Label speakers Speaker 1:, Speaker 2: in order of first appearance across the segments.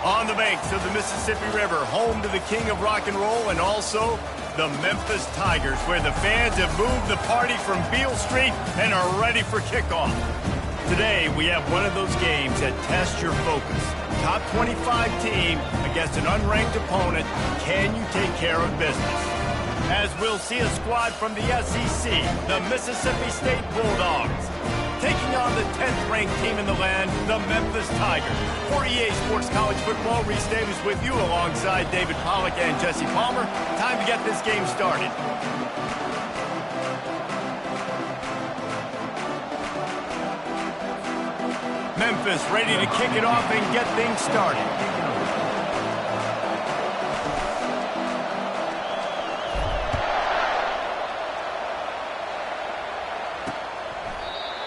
Speaker 1: On the banks of the Mississippi River, home to the king of rock and roll and also the Memphis Tigers, where the fans have moved the party from Beale Street and are ready for kickoff. Today, we have one of those games that tests your focus. Top 25 team against an unranked opponent. Can you take care of business? As we'll see a squad from the SEC, the Mississippi State Bulldogs, taking on the 10th-ranked team in the land, the Memphis Tigers. For EA Sports College Football, Reese Davis with you alongside David Pollack and Jesse Palmer. Time to get this game started. Memphis ready to kick it off and get things started.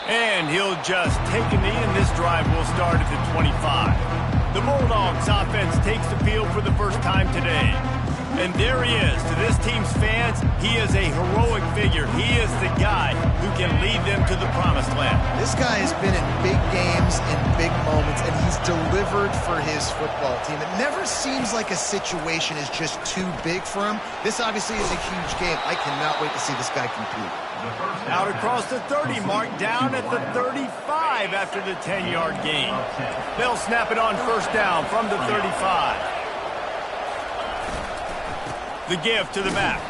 Speaker 1: And he'll just take a knee, and this drive will start at the 25. The Bulldogs offense takes the field for the first time today. And there he is. To this team's fans, he is a heroic figure. He is the guy who can lead them to the promised land.
Speaker 2: This guy has been in big games, in big moments, and he's delivered for his football team. It never seems like a situation is just too big for him. This obviously is a huge game. I cannot wait to see this guy compete.
Speaker 1: Out across the 30 mark, down at the 35 after the 10-yard gain. They'll snap it on first down from the 35. The give to the back.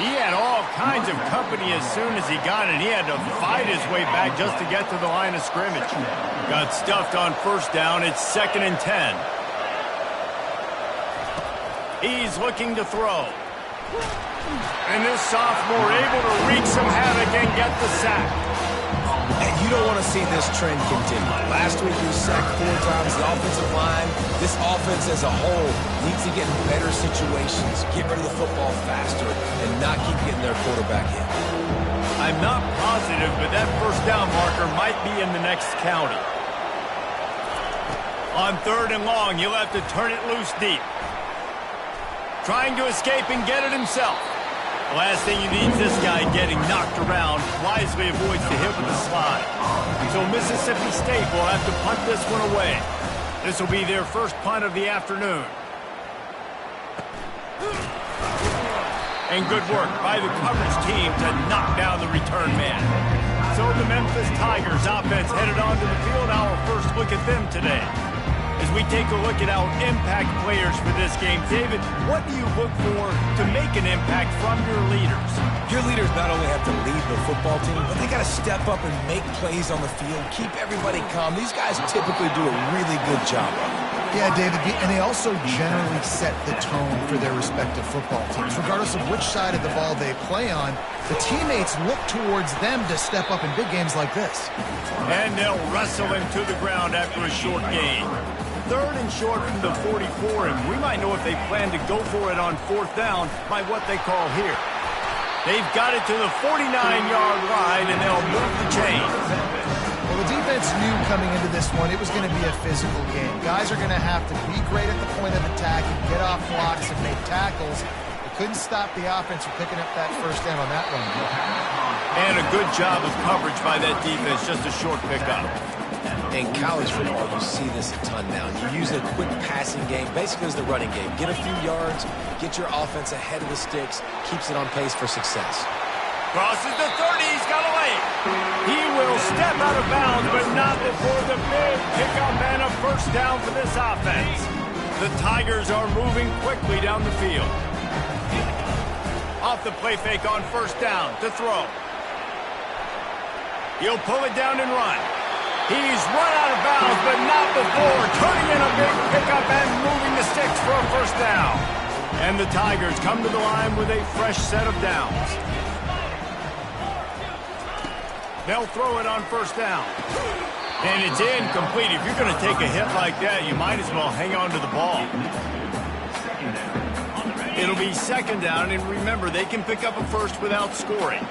Speaker 1: He had all kinds of company as soon as he got it. He had to fight his way back just to get to the line of scrimmage. Got stuffed on first down. It's 2nd and 10. He's looking to throw. And this sophomore able to wreak some havoc and get the sack.
Speaker 3: And you don't want to see this trend continue. Last week, he was sacked 4 times. The offensive line, this offense as a whole, needs to get in better situations, get rid of the football faster, and not keep getting their quarterback hit.
Speaker 1: I'm not positive, but that first down marker might be in the next county. On 3rd and long, he'll have to turn it loose deep. Trying to escape and get it himself. The last thing you need is this guy getting knocked around. Wisely avoids the hit with a slide. So Mississippi State will have to punt this one away. This will be their first punt of the afternoon. And good work by the coverage team to knock down the return man. So the Memphis Tigers offense headed onto the field. Our first look at them today. As we take a look at our impact players for this game, David, what do you look for to make an impact from your leaders?
Speaker 3: Your leaders not only have to lead the football team, but they got to step up and make plays on the field, keep everybody calm. These guys typically do a really good job of it.
Speaker 2: Yeah, David, and they also generally set the tone for their respective football teams. Regardless of which side of the ball they play on, the teammates look towards them to step up in big games like this.
Speaker 1: And they'll wrestle him to the ground after a short gain. 3rd and short from the 44, and we might know if they plan to go for it on 4th down by what they call here. They've got it to the 49-yard line, and they'll move the chains.
Speaker 2: Well, the defense knew coming into this one it was going to be a physical game. Guys are going to have to be great at the point of attack and get off blocks and make tackles. They couldn't stop the offense from picking up that first down on that run.
Speaker 1: And a good job of coverage by that defense, just a short pickup.
Speaker 3: In college football, you see this a ton now. You use a quick passing game, basically as the running game. Get a few yards, get your offense ahead of the sticks, keeps it on pace for success.
Speaker 1: Crosses the 30, he's got a lane. He will step out of bounds, but not before the big pickup and a first down for this offense. The Tigers are moving quickly down the field. Off the play fake on first down to throw. He'll pull it down and run. He's run out of bounds, but not before turning in a big pickup and moving the sticks for a first down. And the Tigers come to the line with a fresh set of downs. They'll throw it on first down. And it's incomplete. If you're going to take a hit like that, you might as well hang on to the ball. It'll be 2nd down, and remember, they can pick up a first without scoring.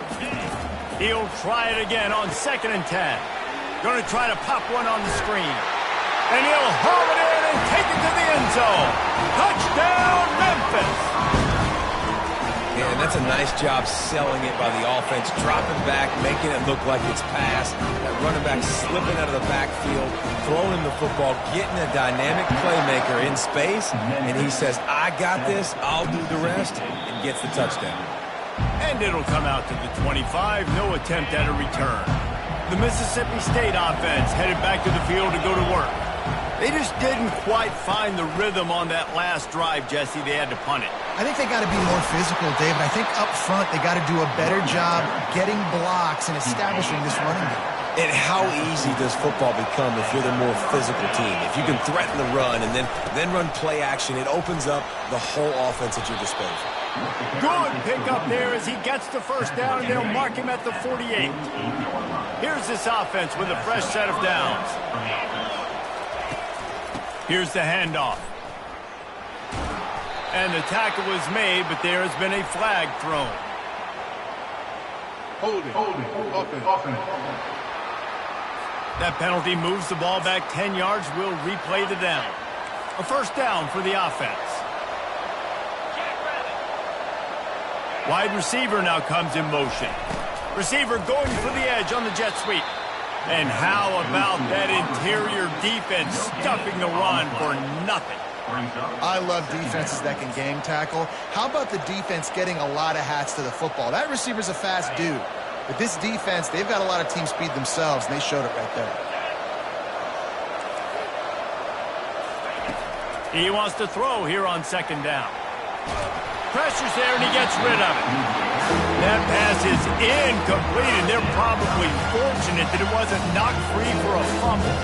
Speaker 1: He'll try it again on 2nd and 10. Going to try to pop one on the screen. And he'll haul it in and take it to the end zone. Touchdown, Memphis!
Speaker 3: Yeah, and that's a nice job selling it by the offense, dropping back, making it look like it's passed. That running back slipping out of the backfield, throwing the football, getting a dynamic playmaker in space, and he says, I got this, I'll do the rest, and gets the touchdown.
Speaker 1: And it'll come out to the 25, no attempt at a return. The Mississippi State offense headed back to the field to go to work. They just didn't quite find the rhythm on that last drive, Jesse. They had to punt it.
Speaker 2: I think they got to be more physical, David. I think up front they got to do a better job getting blocks and establishing this running game.
Speaker 3: And how easy does football become if you're the more physical team? If you can threaten the run and then run play action, it opens up the whole offense at your disposal.
Speaker 1: Good pickup there as he gets the first down, and they'll mark him at the 48. Here's this offense with a fresh set of downs. Here's the handoff. And the tackle was made, but there has been a flag thrown.
Speaker 4: Hold it. Offense.
Speaker 1: That penalty moves the ball back 10 yards. We'll replay the down. A first down for the offense. Wide receiver now comes in motion. Receiver going for the edge on the jet sweep. And how about that interior defense stuffing the run for nothing?
Speaker 2: I love defenses that can gang tackle. How about the defense getting a lot of hats to the football? That receiver's a fast dude. But this defense, they've got a lot of team speed themselves, and they showed it right there.
Speaker 1: He wants to throw here on second down. Pressure's there, and he gets rid of it. That pass is incomplete, and they're probably fortunate that it wasn't knocked free for a fumble.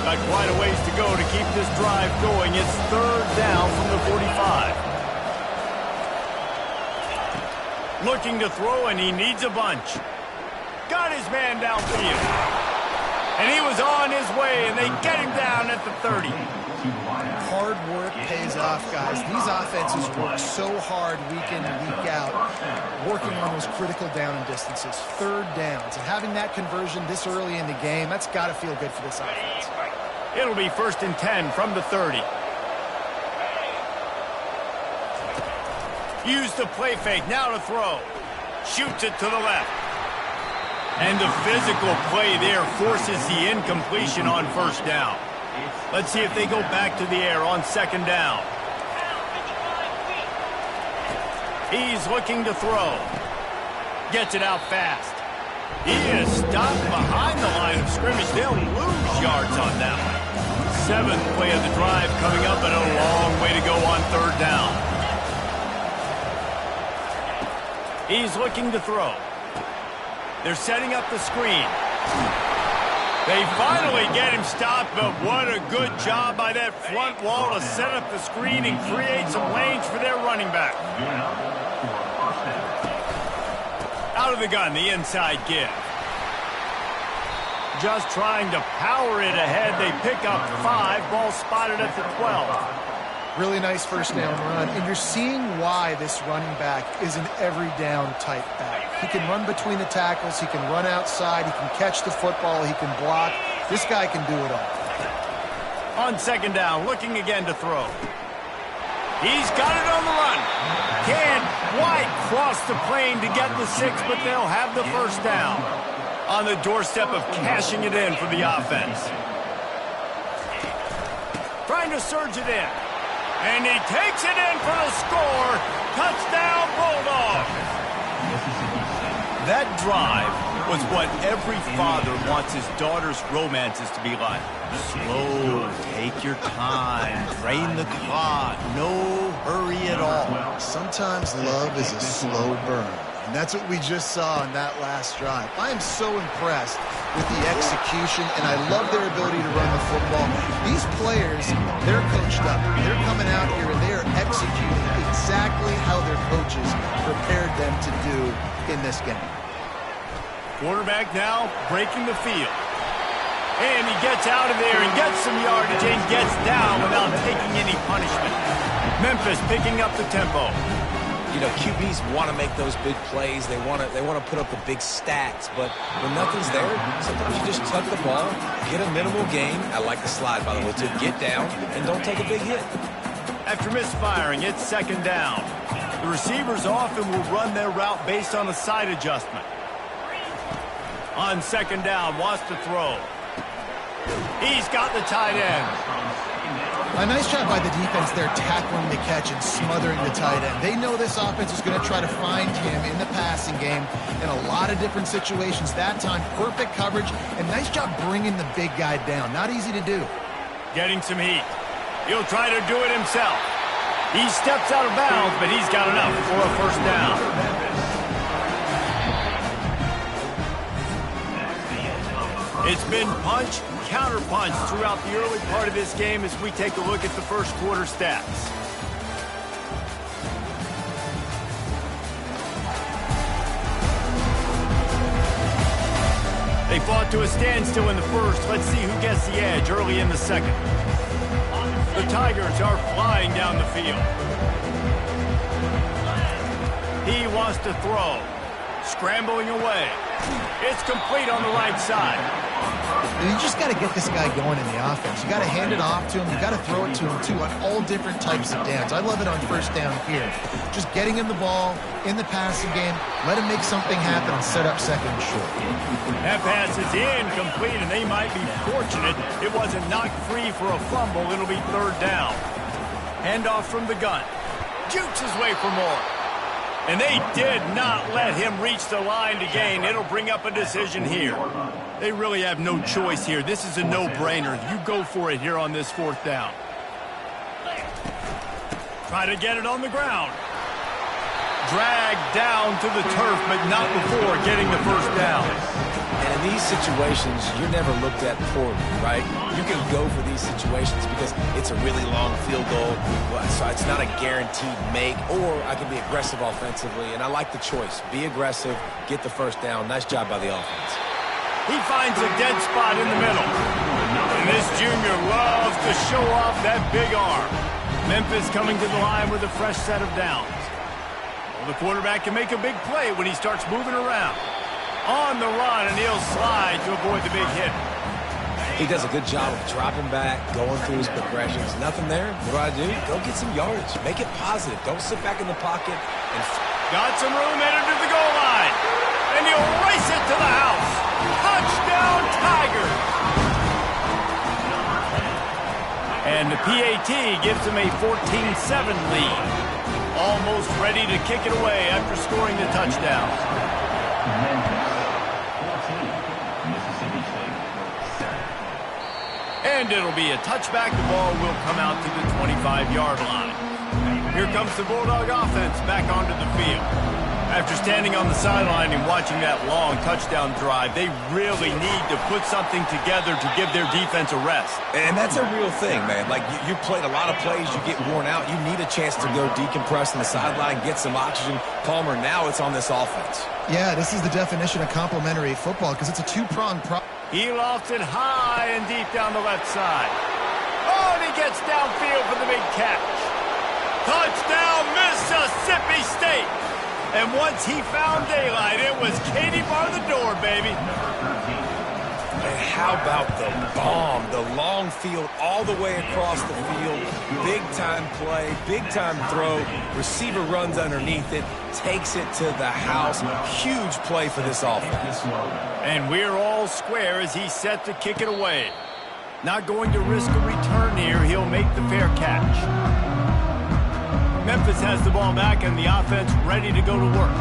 Speaker 1: Got quite a ways to go to keep this drive going. It's third down from the 45. Looking to throw, and he needs a bunch. Got his man downfield. And he was on his way, and they get him down at the 30.
Speaker 2: Hard work pays off, guys. These offenses work so hard week in and week out, working on those critical down and distances, third downs. And having that conversion this early in the game, that's got to feel good for this offense.
Speaker 1: It'll be 1st and 10 from the 30. Use the play fake, now to throw. Shoots it to the left. And the physical play there forces the incompletion on first down. Let's see if they go back to the air on second down. He's looking to throw. Gets it out fast. He is stopped behind the line of scrimmage. They'll lose yards on that one. 7th play of the drive coming up, and a long way to go on third down. He's looking to throw. They're setting up the screen. They finally get him stopped, but what a good job by that front wall to set up the screen and create some lanes for their running back. Out of the gun, the inside give. Just trying to power it ahead. They pick up 5. Ball spotted at the 12.
Speaker 2: Really nice first down run, and you're seeing why this running back is an every down type back. He can run between the tackles, he can run outside, he can catch the football, he can block. This guy can do it all.
Speaker 1: On second down, looking again to throw. He's got it on the run. Can't quite cross the plane to get the 6, but they'll have the first down. On the doorstep of cashing it in for the offense. Trying to surge it in. And he takes it in for the score. Touchdown, Bulldogs. That drive was what every father wants his daughter's romances to be like. Slow, take your time, drain the clock, no hurry at all.
Speaker 2: Sometimes love is a slow burn. And that's what we just saw in that last drive. I am so impressed with the execution, and I love their ability to run the football. These players, they're coached up. They're coming out here, and they are executing exactly how their coaches prepared them to do in this game.
Speaker 1: Quarterback now breaking the field. And he gets out of there and gets some yardage and gets down without taking any punishment. Memphis picking up the tempo.
Speaker 3: You know, QBs want to make those big plays. They want to put up the big stats. But when nothing's there, sometimes you just tuck the ball, get a minimal gain. I like the slide, by the way, to get down and don't take a big hit.
Speaker 1: After misfiring, it's second down. The receivers often will run their route based on a side adjustment. On second down, wants to throw. He's got the tight end.
Speaker 2: A nice job by the defense there, tackling the catch and smothering the tight end. They know this offense is going to try to find him in the passing game in a lot of different situations. That time, perfect coverage, and nice job bringing the big guy down. Not easy to do.
Speaker 1: Getting some heat. He'll try to do it himself. He steps out of bounds, but he's got enough for a first down. It's been punch, counter-punch throughout the early part of this game as we take a look at the first quarter stats. They fought to a standstill in the first. Let's see who gets the edge early in the second. The Tigers are flying down the field. He wants to throw. Scrambling away. It's complete on the right side.
Speaker 2: You just got to get this guy going in the offense. You got to hand it off to him. You got to throw it to him, too, on all different types of downs. I love it on first down here. Just getting him the ball in the passing game, let him make something happen and set up second and short.
Speaker 1: That pass is incomplete, and they might be fortunate it wasn't knocked free for a fumble. It'll be third down. Handoff from the gun. Jukes his way for more. And they did not let him reach the line to gain. It'll bring up a decision here. They really have no choice here. This is a no-brainer. You go for it here on this fourth down. Try to get it on the ground. Dragged down to the turf, but not before getting the first down.
Speaker 3: And in these situations, you're never looked at poorly, right? You can go for these situations because it's a really long field goal, so it's not a guaranteed make, or I can be aggressive offensively, and I like the choice. Be aggressive, get the first down. Nice job by the offense.
Speaker 1: He finds a dead spot in the middle. And this junior loves to show off that big arm. Memphis coming to the line with a fresh set of downs. Well, the quarterback can make a big play when he starts moving around. On the run, and he'll slide to avoid the big hit.
Speaker 3: He does a good job of dropping back, going through his progressions. Nothing there. What do? Go get some yardage. Make it positive. Don't sit back in the pocket. And
Speaker 1: got some room headed to the goal line. And he'll race it to the house. Touchdown, Tigers. And the PAT gives him a 14-7 lead. Almost ready to kick it away after scoring the touchdown. And it'll be a touchback. The ball will come out to the 25-yard line. Here comes the Bulldog offense back onto the field. After standing on the sideline and watching that long touchdown drive, they really need to put something together to give their defense a rest.
Speaker 3: And that's a real thing, man. Like, you played a lot of plays, you get worn out. You need a chance to go decompress on the sideline, get some oxygen. Palmer, now it's on this offense.
Speaker 2: Yeah, this is the definition of complementary football because it's a two-pronged problem.
Speaker 1: He lofts it high and deep down the left side. Oh, and he gets downfield for the big catch. Touchdown, Mississippi State. And once he found daylight, it was Katie bar the door, baby.
Speaker 3: And how about the bomb, the long field all the way across the field. Big-time play, big-time throw. Receiver runs underneath it, takes it to the house. Huge play for this offense.
Speaker 1: And we're all square as he's set to kick it away. Not going to risk a return here. He'll make the fair catch. Memphis has the ball back and the offense ready to go to work.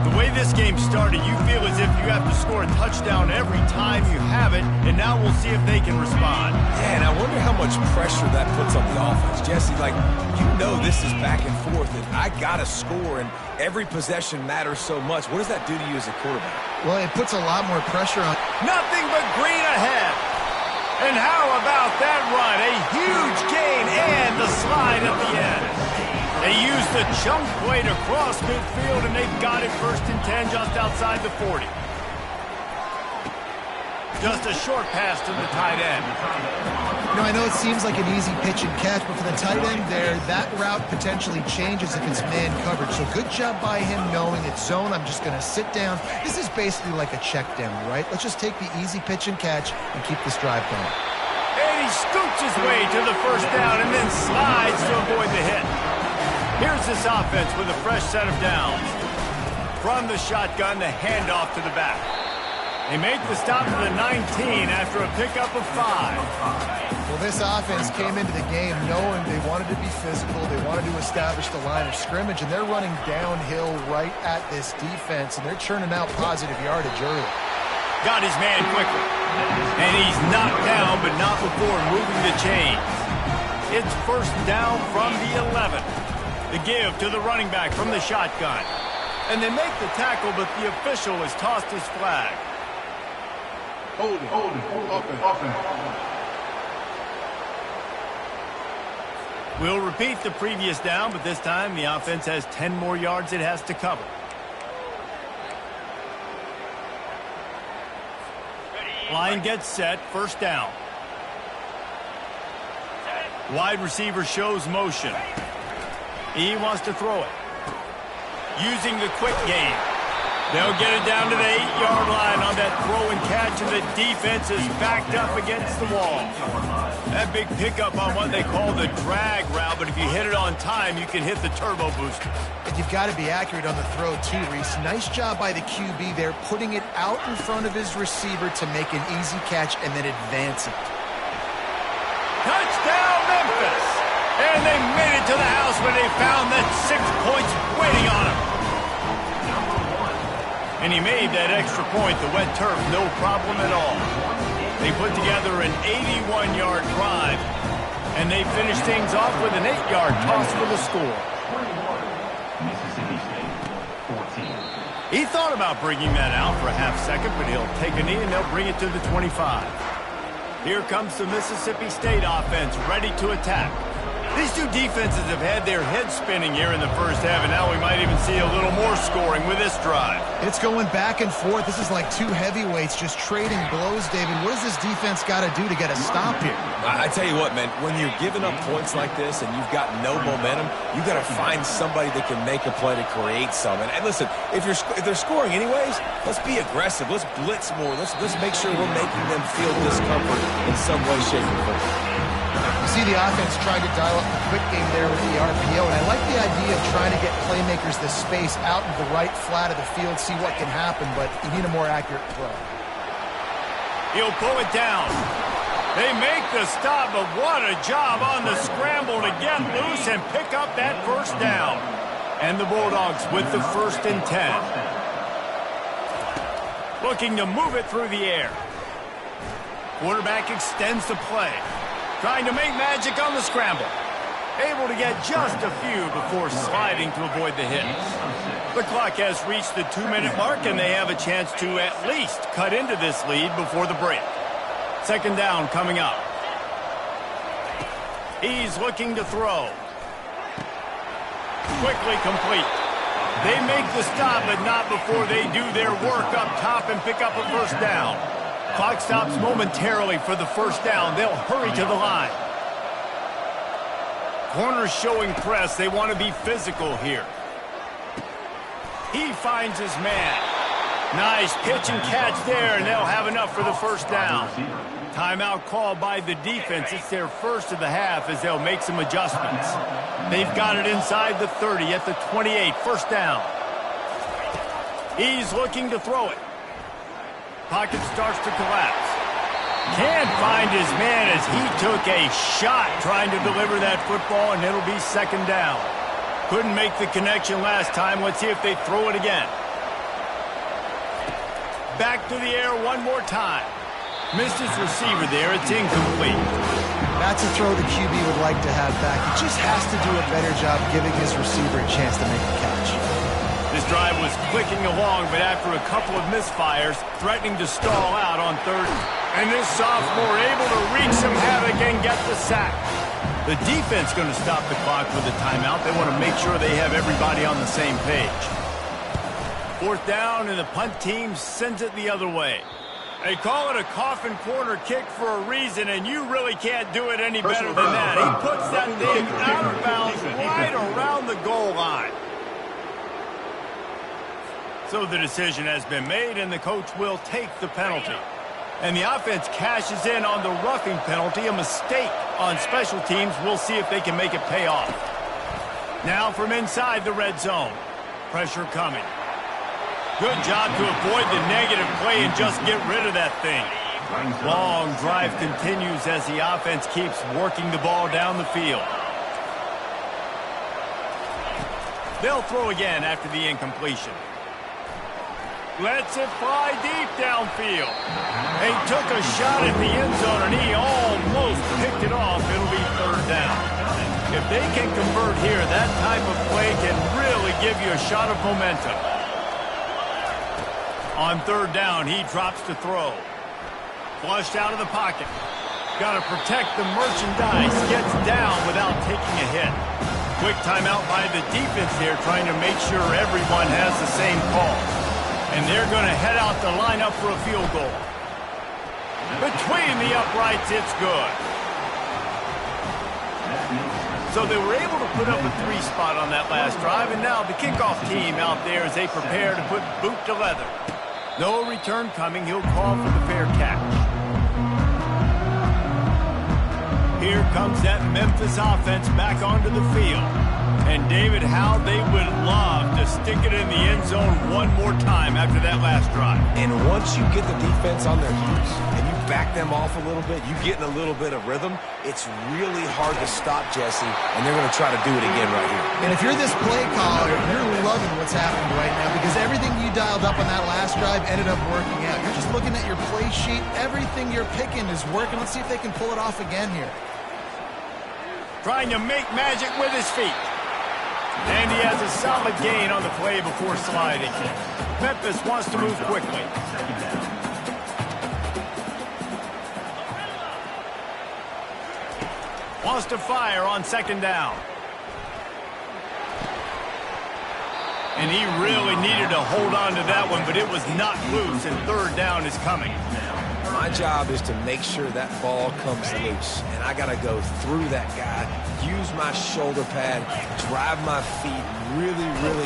Speaker 1: The way this game started, you feel as if you have to score a touchdown every time you have it, and now we'll see if they can respond.
Speaker 3: Yeah, and I wonder how much pressure that puts on the offense. Jesse, like, you know this is back and forth, and I got to score, and every possession matters so much. What does that do to you as a quarterback?
Speaker 2: Well, it puts a lot more pressure on.
Speaker 1: Nothing but green ahead. And how about that run? A huge gain and the slide at the end. They used the chunk play to cross midfield, and they've got it 1st and 10 just outside the 40. Just a short pass to the tight end.
Speaker 2: You know, I know it seems like an easy pitch and catch, but for the tight end there, that route potentially changes if it's man coverage. So good job by him knowing it's zone. I'm just going to sit down. This is basically like a check down, right? Let's just take the easy pitch and catch and keep this drive going.
Speaker 1: And he scoots his way to the first down and then slides to avoid the hit. Here's this offense with a fresh set of downs. From the shotgun, the handoff to the back. They make the stop to the 19 after a pickup of 5.
Speaker 2: Well, this offense came into the game knowing they wanted to be physical, they wanted to establish the line of scrimmage, and they're running downhill right at this defense, and they're churning out positive yardage early.
Speaker 1: Got his man quickly. And he's knocked down, but not before moving the chains. It's first down from the 11. The give to the running back from the shotgun. And they make the tackle, but the official has tossed his flag.
Speaker 4: Holding. Offense.
Speaker 1: We'll repeat the previous down, but this time the offense has 10 more yards it has to cover. Line gets set, first down. Wide receiver shows motion. He wants to throw it. Using the quick game. They'll get it down to the 8-yard line on that throw and catch, and the defense is backed up against the wall. That big pickup on what they call the drag route, but if you hit it on time, you can hit the turbo booster.
Speaker 2: And you've got to be accurate on the throw too, Reese. Nice job by the QB there, putting it out in front of his receiver to make an easy catch and then advance it.
Speaker 1: Touchdown, Memphis! And they made it to the house when they found that 6 points waiting on him. And he made that extra point, the wet turf, no problem at all. They put together an 81-yard drive, and they finished things off with an 8-yard toss for the score. He thought about bringing that out for a half second, but he'll take a knee and they'll bring it to the 25. Here comes the Mississippi State offense, ready to attack. These two defenses have had their heads spinning here in the first half, and now we might even see a little more scoring with this drive.
Speaker 2: It's going back and forth. This is like two heavyweights just trading blows, David. What does this defense got to do to get a stop here?
Speaker 3: I tell you what, man, when you're giving up points like this and you've got no momentum, you got to find somebody that can make a play to create some. And listen, if they're scoring anyways, let's be aggressive. Let's blitz more. Let's make sure we're making them feel discomfort in some way, shape, or form.
Speaker 2: You see the offense trying to dial up the quick game there with the RPO, and I like the idea of trying to get playmakers the space out in the right flat of the field, see what can happen, but you need a more accurate throw.
Speaker 1: He'll pull it down. They make the stop, but what a job on the scramble to get loose and pick up that first down. And the Bulldogs with the 1st and 10. Looking to move it through the air. Quarterback extends the play. Trying to make magic on the scramble. Able to get just a few before sliding to avoid the hit. The clock has reached the 2-minute mark, and they have a chance to at least cut into this lead before the break. Second down coming up. He's looking to throw. Quickly complete. They make the stop, but not before they do their work up top and pick up a first down. Clock stops momentarily for the first down. They'll hurry to the line. Corners showing press. They want to be physical here. He finds his man. Nice pitch and catch there, and they'll have enough for the first down. Timeout called by the defense. It's their first of the half as they'll make some adjustments. They've got it inside the 30 at the 28. First down. He's looking to throw it. Pocket starts to collapse. Can't find his man as he took a shot trying to deliver that football, and it'll be second down. Couldn't make the connection last time. Let's see if they throw it again. Back to the air one more time. Missed his receiver there. It's incomplete.
Speaker 2: That's a throw the QB would like to have back. He just has to do a better job giving his receiver a chance to make a catch.
Speaker 1: This drive was clicking along, but after a couple of misfires, threatening to stall out on third. And this sophomore able to wreak some havoc and get the sack. The defense going to stop the clock with a timeout. They want to make sure they have everybody on the same page. Fourth down, and the punt team sends it the other way. They call it a coffin corner kick for a reason, and you really can't do it any better than that. He puts that thing out of bounds right around the goal line. So the decision has been made, and the coach will take the penalty. And the offense cashes in on the roughing penalty, a mistake on special teams. We'll see if they can make it pay off. Now from inside the red zone. Pressure coming. Good job to avoid the negative play and just get rid of that thing. Long drive continues as the offense keeps working the ball down the field. They'll throw again after the incompletion. Lets it fly deep downfield. They took a shot at the end zone, and he almost picked it off. It'll be third down. If they can convert here, that type of play can really give you a shot of momentum. On third down, he drops to throw. Flushed out of the pocket. Got to protect the merchandise. Gets down without taking a hit. Quick timeout by the defense here, trying to make sure everyone has the same call. And they're going to head out the lineup for a field goal. Between the uprights, it's good. So they were able to put up a 3 spot on that last drive, and now the kickoff team out there as they prepare to put boot to leather. No return coming. He'll call for the fair catch. Here comes that Memphis offense back onto the field. And David, how they would love to stick it in the end zone one more time after that last drive.
Speaker 3: And once you get the defense on their heels and you back them off a little bit, you get in a little bit of rhythm, it's really hard to stop, Jesse, and they're going to try to do it again right here.
Speaker 2: And if you're this play caller, you're loving what's happening right now because everything you dialed up on that last drive ended up working out. You're just looking at your play sheet. Everything you're picking is working. Let's see if they can pull it off again here.
Speaker 1: Trying to make magic with his feet. And he has a solid gain on the play before sliding. Memphis wants to move quickly. Wants to fire on second down. And he really needed to hold on to that one, but it was not loose, and third down is coming.
Speaker 3: My job is to make sure that ball comes loose, and I got to go through that guy, use my shoulder pad, drive my feet, really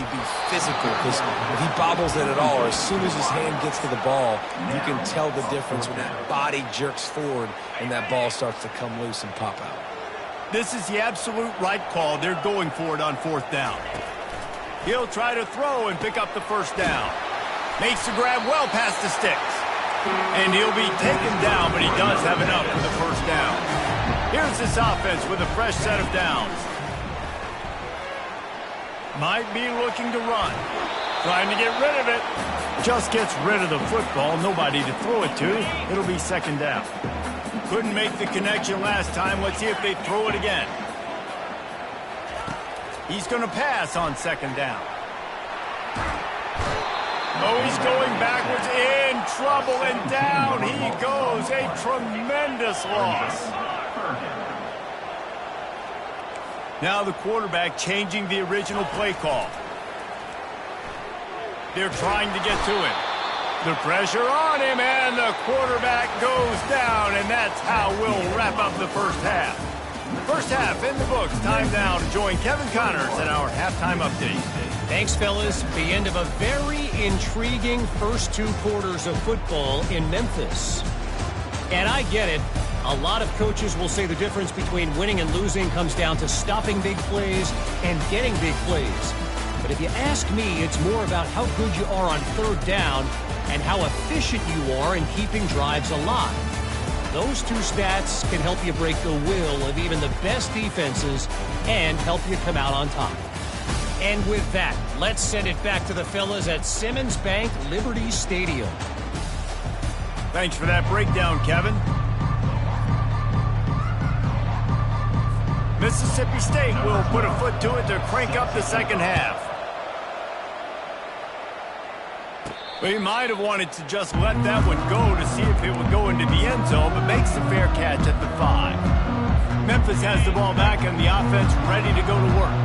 Speaker 3: be physical, because if he bobbles it at all, or as soon as his hand gets to the ball, you can tell the difference when that body jerks forward and that ball starts to come loose and pop out.
Speaker 1: This is the absolute right call. They're going for it on fourth down. He'll try to throw and pick up the first down. Makes the grab well past the sticks. And he'll be taken down, but he does have enough for the first down. Here's this offense with a fresh set of downs. Might be looking to run. Trying to get rid of it. Just gets rid of the football. Nobody to throw it to. It'll be second down. Couldn't make the connection last time. Let's see if they throw it again. He's going to pass on second down. Oh, he's going backwards, in trouble, and down he goes. A tremendous loss. Now the quarterback changing the original play call. They're trying to get to him. The pressure on him, and the quarterback goes down, and that's how we'll wrap up the first half. First half in the books. Time now to join Kevin Connors in our halftime update.
Speaker 5: Thanks, fellas. The end of a very intriguing first 2 quarters of football in Memphis. And I get it. A lot of coaches will say the difference between winning and losing comes down to stopping big plays and getting big plays. But if you ask me, it's more about how good you are on third down and how efficient you are in keeping drives alive. Those 2 stats can help you break the will of even the best defenses and help you come out on top. And with that, let's send it back to the fellas at Simmons Bank Liberty Stadium.
Speaker 1: Thanks for that breakdown, Kevin. Mississippi State will put a foot to it to crank up the second half. He might have wanted to just let that one go to see if it would go into the end zone, but makes the fair catch at the 5. Memphis has the ball back and the offense ready to go to work.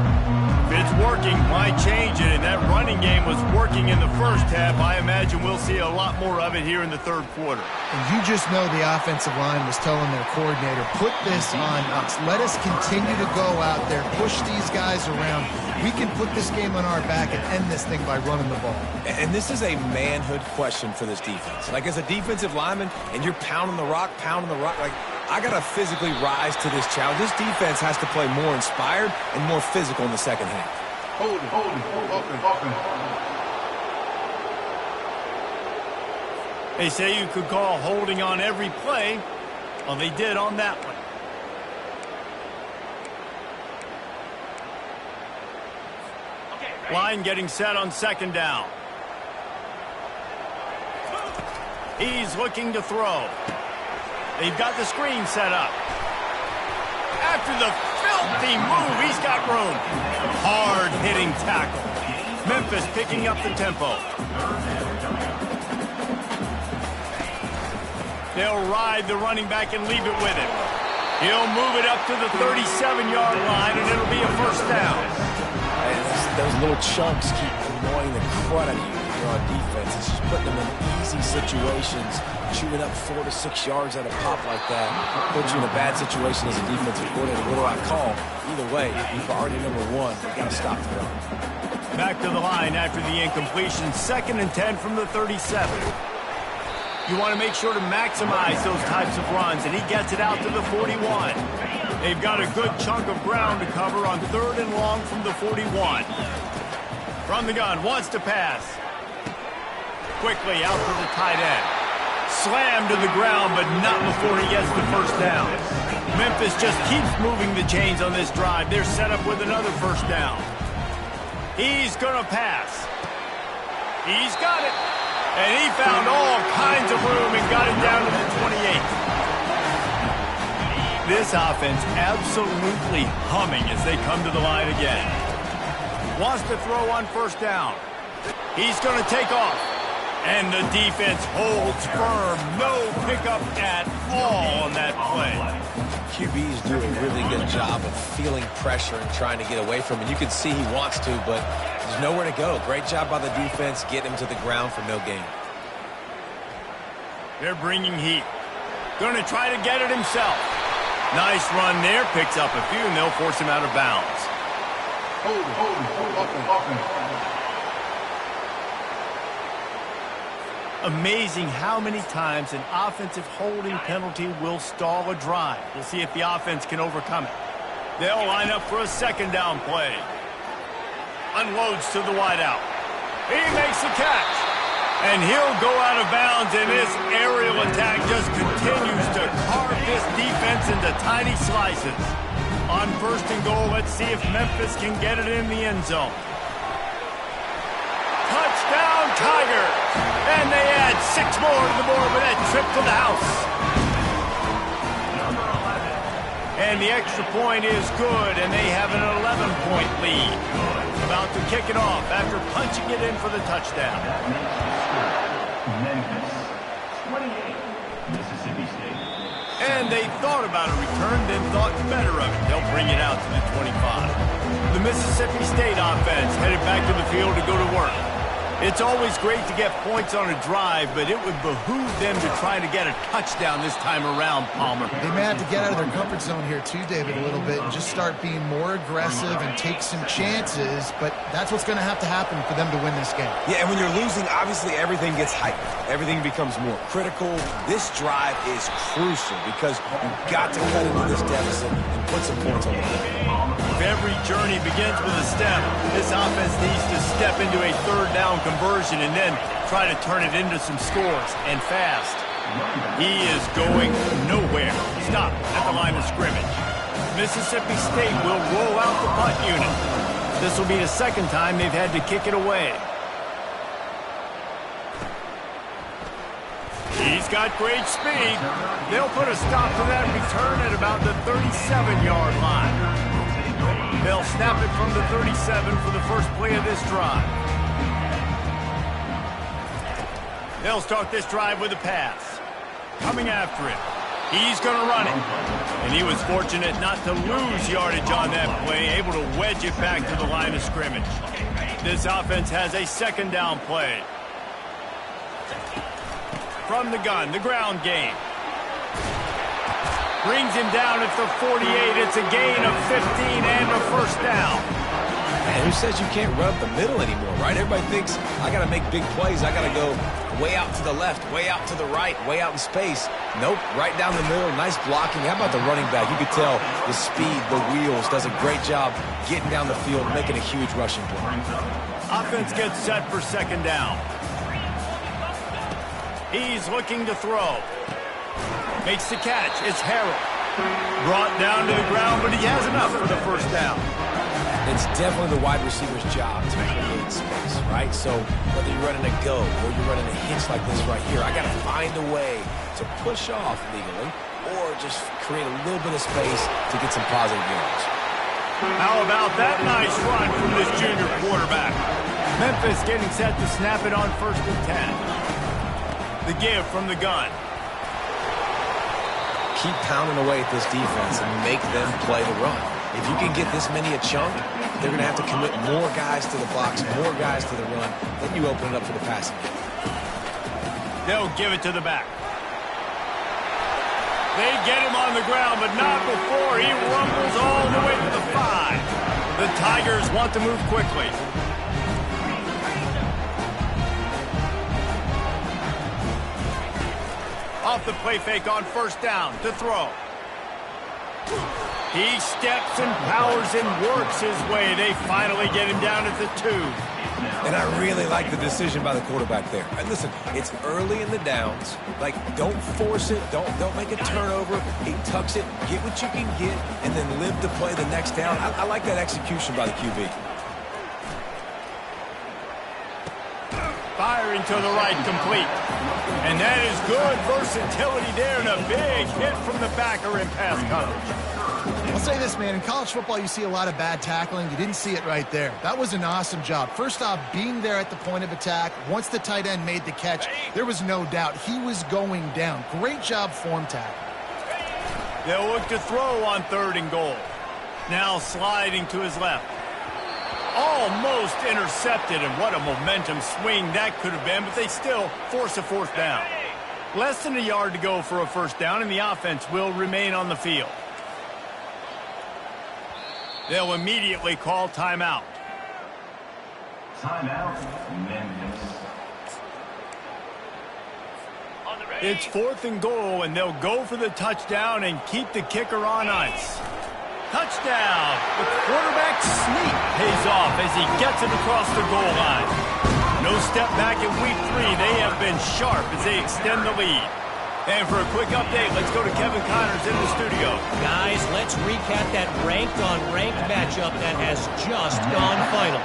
Speaker 1: If it's working, why change it? And that running game was working in the first half. I imagine we'll see a lot more of it here in the third quarter.
Speaker 2: And you just know the offensive line was telling their coordinator, put this on us. Let us continue to go out there, push these guys around. We can put this game on our back and end this thing by running the ball.
Speaker 3: And this is a manhood question for this defense. Like, as a defensive lineman, and you're pounding the rock, like, I got to physically rise to this challenge. This defense has to play more inspired and more physical in the second half.
Speaker 4: Hold it, offense.
Speaker 1: They say you could call holding on every play. Well, they did on that one. Line getting set on second down. He's looking to throw. They've got the screen set up. After the filthy move, he's got room. Hard-hitting tackle. Memphis picking up the tempo. They'll ride the running back and leave it with him. He'll move it up to the 37-yard line, and it'll be a first down.
Speaker 3: Those little chunks keep annoying the crud out of you on defense. It's just putting them in easy situations. Chewing up 4 to 6 yards at a pop like that puts you in a bad situation as a defensive coordinator. What do I call? Either way, priority number one, you've got to stop the run.
Speaker 1: Back to the line after the incompletion. 2nd and 10 from the 37. You want to make sure to maximize those types of runs, and he gets it out to the 41. They've got a good chunk of ground to cover on 3rd and long from the 41. From the gun, wants to pass. Quickly out to the tight end. Slammed to the ground, but not before he gets the first down. Memphis just keeps moving the chains on this drive. They're set up with another first down. He's going to pass. He's got it. And he found all kinds of room and got it down to the 28. This offense absolutely humming as they come to the line again. Wants to throw on first down. He's going to take off. And the defense holds firm. No pickup at all on that play.
Speaker 3: QBs do a really good job of feeling pressure and trying to get away from it. You can see he wants to, but there's nowhere to go. Great job by the defense getting him to the ground for no gain.
Speaker 1: They're bringing heat. Going to try to get it himself. Nice run there. Picks up a few, and they'll force him out of bounds.
Speaker 4: Hold it, offense.
Speaker 1: Amazing how many times an offensive holding penalty will stall a drive. We'll see if the offense can overcome it. They'll line up for a second down play. Unloads to the wideout. He makes the catch. And he'll go out of bounds, and this aerial attack just continues to carve this defense into tiny slices. On 1st and goal, let's see if Memphis can get it in the end zone. Touchdown, Tigers! And they add 6 more to the board with that trip to the house. And the extra point is good, and they have an 11-point lead. About to kick it off after punching it in for the touchdown.
Speaker 6: Memphis, 28, Mississippi State.
Speaker 1: And they thought about a return, then thought better of it. They'll bring it out to the 25. The Mississippi State offense headed back to the field to go to work. It's always great to get points on a drive, but it would behoove them to try to get a touchdown this time around, Palmer.
Speaker 2: They may have to get out of their comfort zone here too, David, a little bit and just start being more aggressive and take some chances, but that's what's going to happen for them to win this game.
Speaker 3: Yeah, and when you're losing, obviously everything gets heightened. Everything becomes more critical. This drive is crucial because you've got to cut into this deficit and put some points on the board.
Speaker 1: If every journey begins with a step, this offense needs to step into a 3rd down conversion and then try to turn it into some scores, and fast. He is going nowhere. Stop at the line of scrimmage. Mississippi State will roll out the punt unit. This will be the 2nd time they've had to kick it away. He's got great speed. They'll put a stop to that return at about the 37-yard line. They'll snap it from the 37 for the first play of this drive. They'll start this drive with a pass. Coming after it. He's going to run it. And he was fortunate not to lose yardage on that play, able to wedge it back to the line of scrimmage. This offense has a 2nd down play. From the gun, the ground game. Brings him down at the 48. It's a gain of 15 and a first down.
Speaker 3: Man, who says you can't run up the middle anymore, right? Everybody thinks I got to make big plays. I got to go way out to the left, way out to the right, way out in space. Nope, right down the middle. Nice blocking. How about the running back? You could tell the speed, the wheels, does a great job getting down the field, making a huge rushing play.
Speaker 1: Offense gets set for second down. He's looking to throw. Makes the catch. It's Harrell. Brought down to the ground, but he has enough for the first down.
Speaker 3: It's definitely the wide receiver's job to create space, right? So whether you're running a go or you're running a hitch like this right here, I got to find a way to push off legally or just create a little bit of space to get some positive yards.
Speaker 1: How about that nice run from this junior quarterback? Memphis getting set to snap it on 1st and 10. The give from the gun.
Speaker 3: Keep pounding away at this defense and make them play the run. If you can get this many a chunk, they're going to have to commit more guys to the box, more guys to the run. Then you open it up for the passing game.
Speaker 1: They'll give it to the back. They get him on the ground, but not before he rumbles all the way to the 5. The Tigers want to move quickly. Off the play fake on 1st down to throw. He steps and powers and works his way. They finally get him down at the 2.
Speaker 3: And I really like the decision by the quarterback there. And listen, it's early in the downs. Like, don't force it. Don't make a turnover. He tucks it, get what you can get, and then live to play the next down. I like that execution by the QB.
Speaker 1: Firing to the right, complete. And that is good versatility there and a big hit from the backer in pass coverage.
Speaker 2: I'll say this, man. In college football, you see a lot of bad tackling. You didn't see it right there. That was an awesome job. First off, being there at the point of attack. Once the tight end made the catch, there was no doubt he was going down. Great job form tackle.
Speaker 1: They'll look to throw on 3rd and goal. Now sliding to his left. Almost intercepted, and what a momentum swing that could have been, but they still force a 4th down. Less than a yard to go for a 1st down, and the offense will remain on the field. They'll immediately call timeout.
Speaker 6: Timeout, Memphis.
Speaker 1: It's 4th and goal, and they'll go for the touchdown and keep the kicker on ice. Touchdown! The quarterback sneak pays off as he gets it across the goal line. No step back in week 3. They have been sharp as they extend the lead. And for a quick update, let's go to Kevin Connors in the studio.
Speaker 5: Guys, let's recap that ranked-on-ranked matchup that has just gone final.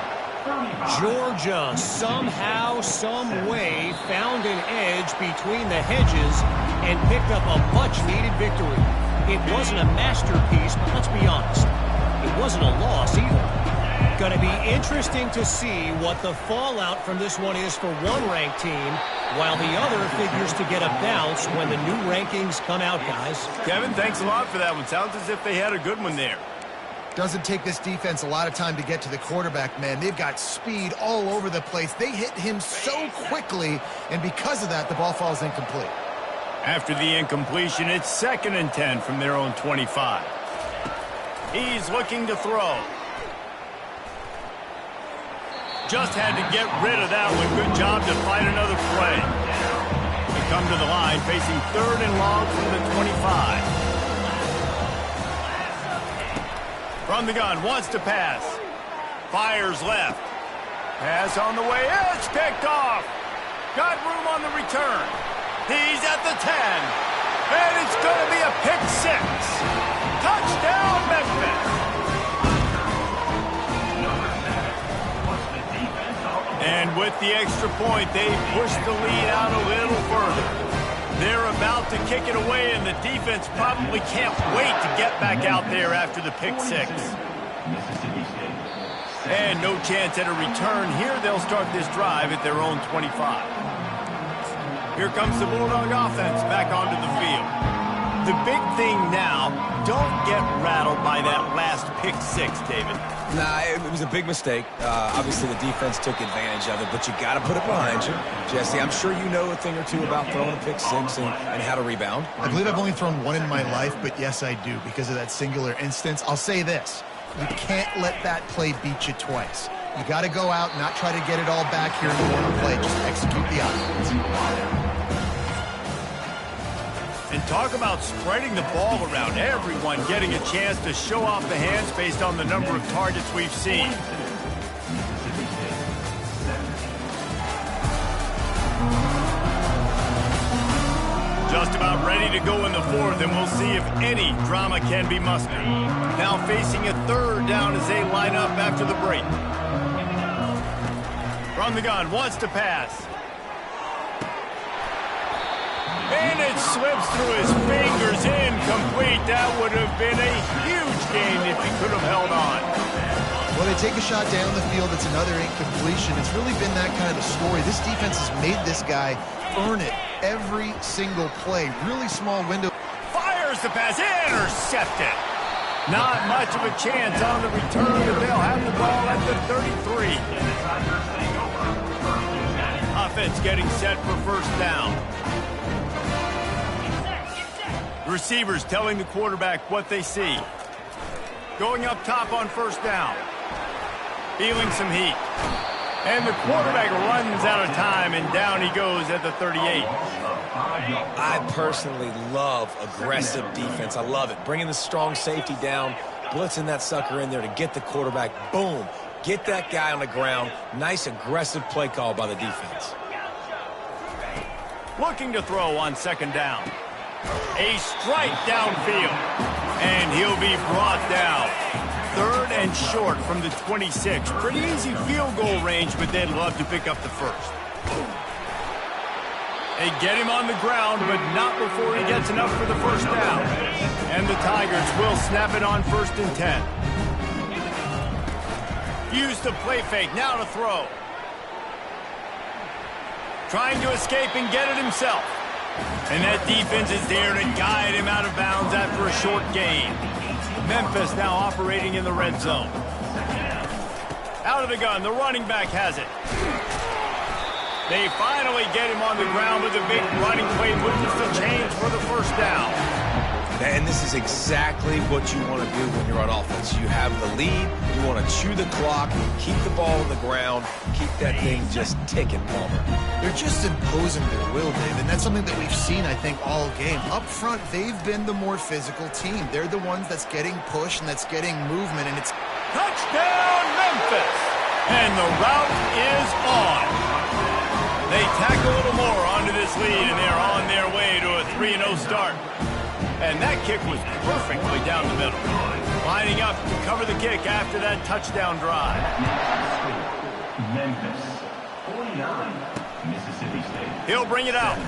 Speaker 5: Georgia somehow, some way found an edge between the hedges and picked up a much-needed victory. It wasn't a masterpiece, but let's be honest, it wasn't a loss either. Going to be interesting to see what the fallout from this one is for one ranked team, while the other figures to get a bounce when the new rankings come out, guys.
Speaker 1: Kevin, thanks a lot for that one. Sounds as if they had a good one there.
Speaker 2: Doesn't take this defense a lot of time to get to the quarterback, man. They've got speed all over the place. They hit him so quickly, and because of that, the ball falls incomplete.
Speaker 1: After the incompletion, it's 2nd and 10 from their own 25. He's looking to throw. Just had to get rid of that one. Good job to find another play. They come to the line facing 3rd and long from the 25. From the gun, wants to pass. Fires left. Pass on the way. It's picked off. Got room on the return. He's at the 10. And it's going to be a pick 6. Touchdown, Memphis. And with the extra point, they push the lead out a little further. They're about to kick it away, and the defense probably can't wait to get back out there after the pick 6. And no chance at a return here. They'll start this drive at their own 25. Here comes the Bulldog offense back onto the field. The big thing now, don't get rattled by that last pick 6, David.
Speaker 3: Nah, it was a big mistake. Obviously, the defense took advantage of it, but you got to put it behind you. Jesse, I'm sure you know a thing or two about throwing a pick 6 and how to rebound.
Speaker 2: I believe I've only thrown one in my life, but yes, I do. Because of that singular instance, I'll say this. You can't let that play beat you twice. You got to go out and not try to get it all back here in the one play. Just execute the offense.
Speaker 1: And talk about spreading the ball around. Everyone getting a chance to show off the hands based on the number of targets we've seen. Just about ready to go in the fourth, and we'll see if any drama can be mustered. Now facing a third down as they line up after the break. From the gun, wants to pass. And it slips through his fingers, incomplete. That would have been a huge gain if he could have held on.
Speaker 2: Well, they take a shot down the field. It's another incompletion. It's really been that kind of a story. This defense has made this guy earn it every single play. Really small window.
Speaker 1: Fires the pass, intercepted. Not much of a chance on the return, but they'll have the ball at the 33. Offense getting set for first down. The receivers telling the quarterback what they see. Going up top on first down. Feeling some heat. And the quarterback runs out of time, and down he goes at the 38.
Speaker 3: I personally love aggressive defense. I love it. Bringing the strong safety down, blitzing that sucker in there to get the quarterback. Boom. Get that guy on the ground. Nice aggressive play call by the defense.
Speaker 1: Looking to throw on second down. A strike downfield. And he'll be brought down. Third and short from the 26. Pretty easy field goal range, but they'd love to pick up the first. They get him on the ground, but not before he gets enough for the first down. And the Tigers will snap it on 1st and 10. Use the play fake, now to throw. Trying to escape and get it himself. And that defense is there to guide him out of bounds after a short gain. Memphis now operating in the red zone. Out of the gun, the running back has it. They finally get him on the ground with a big running play, moves the chains for the first down.
Speaker 3: And this is exactly what you want to do when you're on offense. You have the lead, you want to chew the clock, keep the ball on the ground, keep that thing just ticking, Palmer.
Speaker 2: They're just imposing their will, Dave, and that's something that we've seen, I think, all game. Up front, they've been the more physical team. They're the ones that's getting pushed and that's getting movement, and it's...
Speaker 1: Touchdown, Memphis! And the route is on. They tack a little more onto this lead, and they're on their way to a 3-0 start. And that kick was perfectly down the middle. Lining up to cover the kick after that touchdown drive.
Speaker 6: Memphis, 49, Mississippi State.
Speaker 1: He'll bring it out.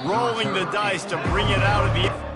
Speaker 1: Rolling the dice to bring it out of the...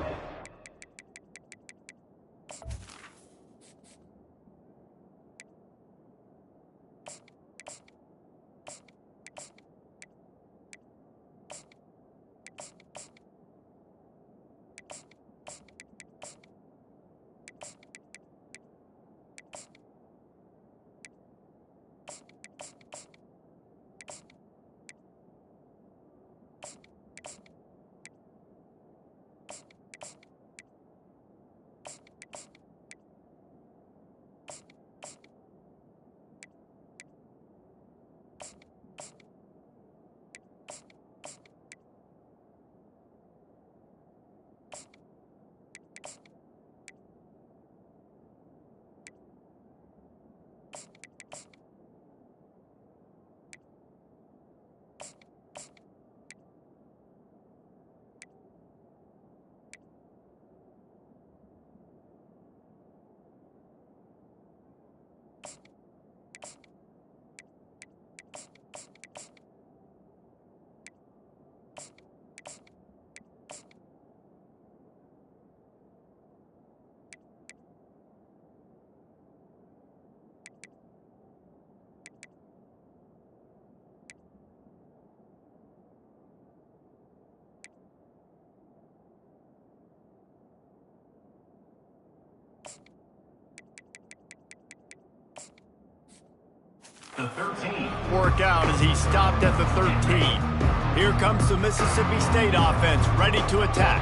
Speaker 6: The 13.
Speaker 1: Work out as he stopped at the 13. Here comes the Mississippi State offense ready to attack.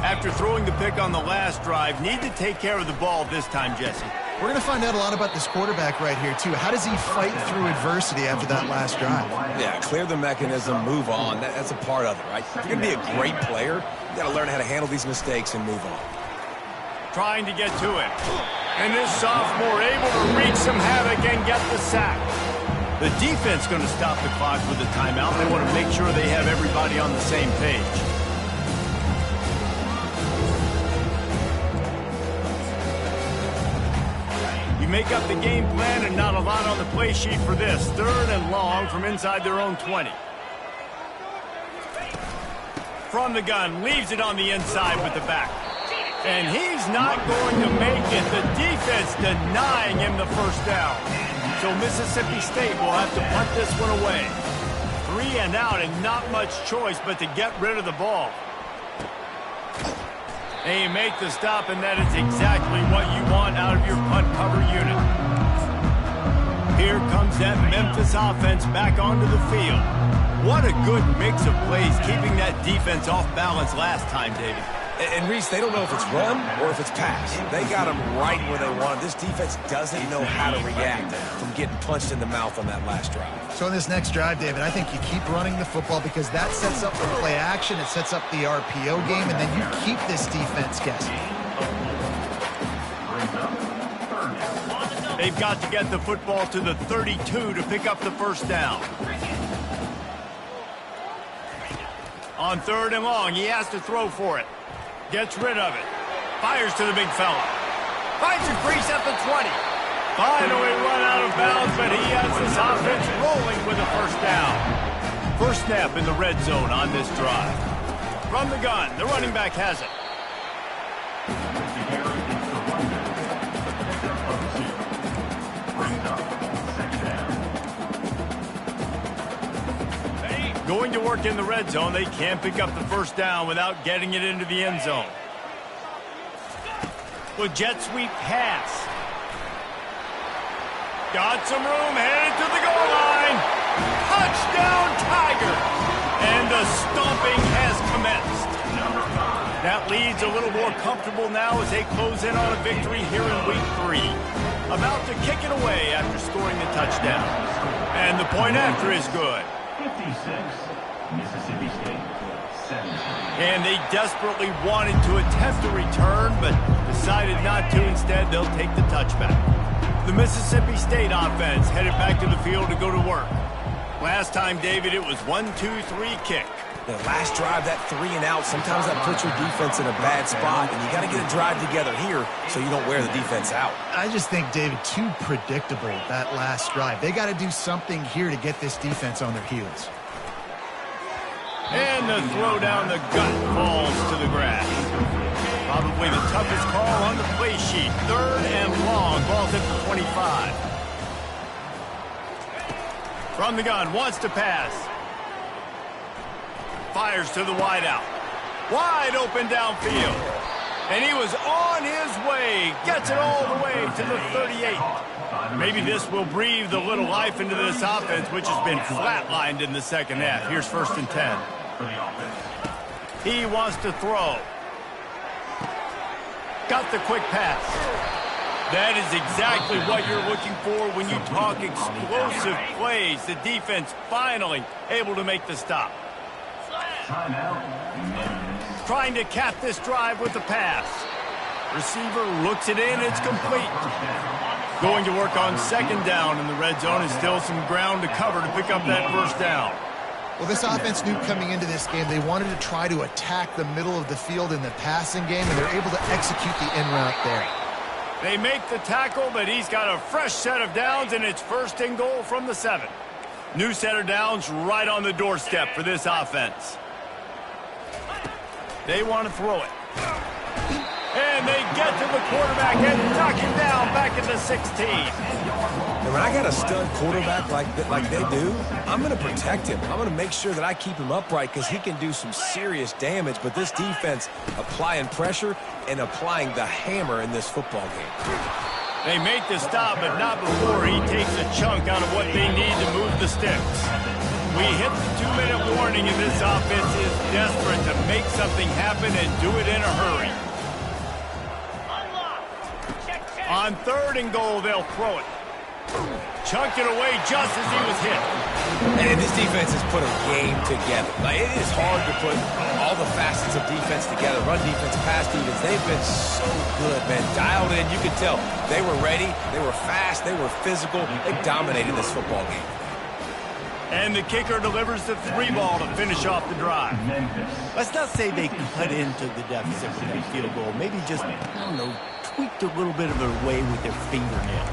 Speaker 1: After throwing the pick on the last drive, need to take care of the ball this time, Jesse.
Speaker 2: We're going to find out a lot about this quarterback right here, too. How does he fight through adversity after that last drive?
Speaker 3: Yeah, clear the mechanism, move on. That's a part of it, right? If you're going to be a great player, you got to learn how to handle these mistakes and move on.
Speaker 1: Trying to get to it. And this sophomore able to wreak some havoc and get the sack. The defense going to stop the clock with a timeout. They want to make sure they have everybody on the same page. You make up the game plan and not a lot on the play sheet for this. 3rd and long from inside their own 20. From the gun, leaves it on the inside with the back. And he's not going to make it. The defense denying him the first down. So Mississippi State will have to punt this one away. 3 and out and not much choice but to get rid of the ball. They make the stop, and that is exactly what you want out of your punt cover unit. Here comes that Memphis offense back onto the field. What a good mix of plays, keeping that defense off balance last time, David.
Speaker 3: And Reese, they don't know if it's run or if it's pass. They got them right where they want. This defense doesn't know how to react from getting punched in the mouth on that last drive.
Speaker 2: So in this next drive, David, I think you keep running the football because that sets up the play action, it sets up the RPO game, and then you keep this defense guessing.
Speaker 1: They've got to get the football to the 32 to pick up the first down. On 3rd and long, he has to throw for it. Gets rid of it. Fires to the big fella. Finds a crease at the 20. Finally run out of bounds, but he has this offense rolling with a first down. First snap in the red zone on this drive. From the gun, the running back has it. Going to work in the red zone. They can't pick up the first down without getting it into the end zone. With jet sweep pass. Got some room, headed to the goal line. Touchdown, Tiger. And the stomping has commenced. That leads a little more comfortable now as they close in on a victory here in week 3. About to kick it away after scoring the touchdown. And the point after is good.
Speaker 6: 56, Mississippi State, 17.
Speaker 1: And they desperately wanted to attempt a return, but decided not to. Instead, they'll take the touchback. The Mississippi State offense headed back to the field to go to work. Last time, David, it was 1-2-3 kick.
Speaker 3: The last drive, that 3 and out, sometimes that puts your defense in a bad spot, and you got to get a drive together here so you don't wear the defense out.
Speaker 2: I just think, David, too predictable, that last drive. They got to do something here to get this defense on their heels.
Speaker 1: And the throw down the gut falls to the grass. Probably the toughest call on the play sheet. 3rd and long, ball's at the 25. From the gun, wants to pass. Fires to the wideout. Wide open downfield. And he was on his way. Gets it all the way to the 38. Maybe this will breathe a little life into this offense, which has been flatlined in the second half. Here's 1st and 10. He wants to throw. Got the quick pass. That is exactly what you're looking for when you talk explosive plays. The defense finally able to make the stop. Trying to cap this drive with the pass. Receiver looks it in. It's complete. Going to work on 2nd down in the red zone, and still some ground to cover to pick up that first down.
Speaker 2: Well, this offense knew coming into this game they wanted to try to attack the middle of the field in the passing game, and they're able to execute the in route there.
Speaker 1: They make the tackle, but he's got a fresh set of downs, and it's 1st and goal from the 7. New set of downs right on the doorstep for this offense. They want to throw it. And they get to the quarterback and knock him down back at the 16.
Speaker 3: And when I got a stud quarterback like they do, I'm going to protect him. I'm going to make sure that I keep him upright because he can do some serious damage. But this defense applying pressure and applying the hammer in this football game.
Speaker 1: They make the stop, but not before he takes a chunk out of what they need to move the sticks. We hit the 2-minute warning, and this offense is desperate to make something happen and do it in a hurry. On 3rd and goal, they'll throw it. Chunked it away just as he was hit.
Speaker 3: And this defense has put a game together. Like, it is hard to put all the facets of defense together. Run defense, pass defense. They've been so good, man. Dialed in. You could tell they were ready. They were fast. They were physical. They dominated this football game.
Speaker 1: And the kicker delivers the 3 ball to finish off the drive.
Speaker 6: Memphis.
Speaker 1: Let's not say they cut into the deficit with that field goal. Maybe just, I don't know, tweaked a little bit of their way with their fingernail.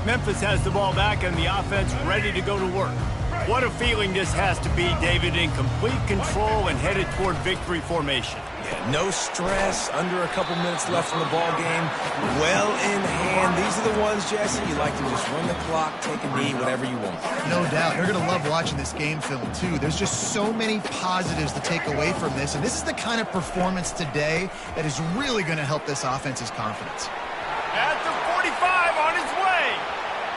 Speaker 1: Memphis has the ball back and the offense ready to go to work. What a feeling this has to be, David, in complete control and headed toward victory formation.
Speaker 3: Yeah, no stress, under a couple minutes left in the ball game, well in hand. These are the ones, Jesse, you like to just run the clock, take a knee, whatever you want.
Speaker 2: No doubt. You're going to love watching this game film, too. There's just so many positives to take away from this, and this is the kind of performance today that is really going to help this offense's confidence.
Speaker 1: At the 45, on his way.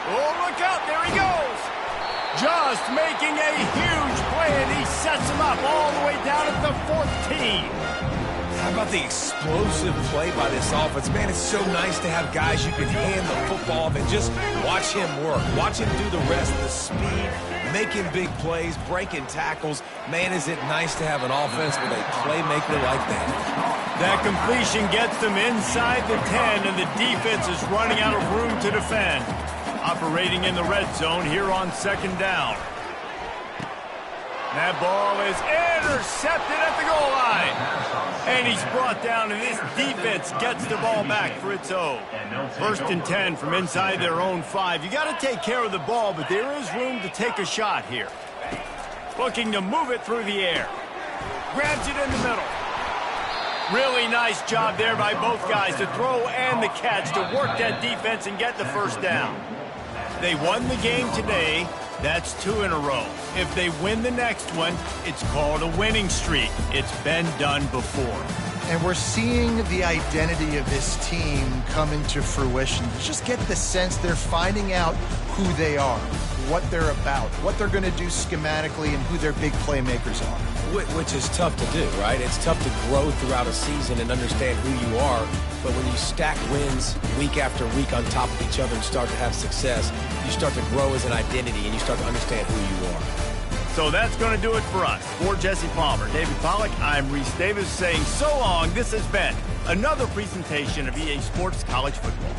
Speaker 1: Oh, look out, there he goes. Just making a huge play, and he sets him up all the way down at the 14.
Speaker 3: How about the explosive play by this offense? Man, it's so nice to have guys you can hand the football off and just watch him work. Watch him do the rest, the speed, making big plays, breaking tackles. Man, is it nice to have an offense with a playmaker like that.
Speaker 1: That completion gets them inside the 10, and the defense is running out of room to defend. Operating in the red zone here on 2nd down. That ball is intercepted at the goal line. And he's brought down, and this defense gets the ball back for its own. 1st and 10 from inside their own 5. You got to take care of the ball, but there is room to take a shot here. Looking to move it through the air. Grabs it in the middle. Really nice job there by both guys to throw and the catch to work that defense and get the 1st down. They won the game today. That's 2 in a row. If they win the next one, it's called a winning streak. It's been done before.
Speaker 2: And we're seeing the identity of this team come into fruition. Just get the sense they're finding out who they are, what they're about, what they're going to do schematically, and who their big playmakers are.
Speaker 3: Which is tough to do, right? It's tough to grow throughout a season and understand who you are. But when you stack wins week after week on top of each other and start to have success, you start to grow as an identity and you start to understand who you are.
Speaker 1: So that's going to do it for us. For Jesse Palmer, David Pollack, I'm Reese Davis saying so long. This has been another presentation of EA Sports College Football.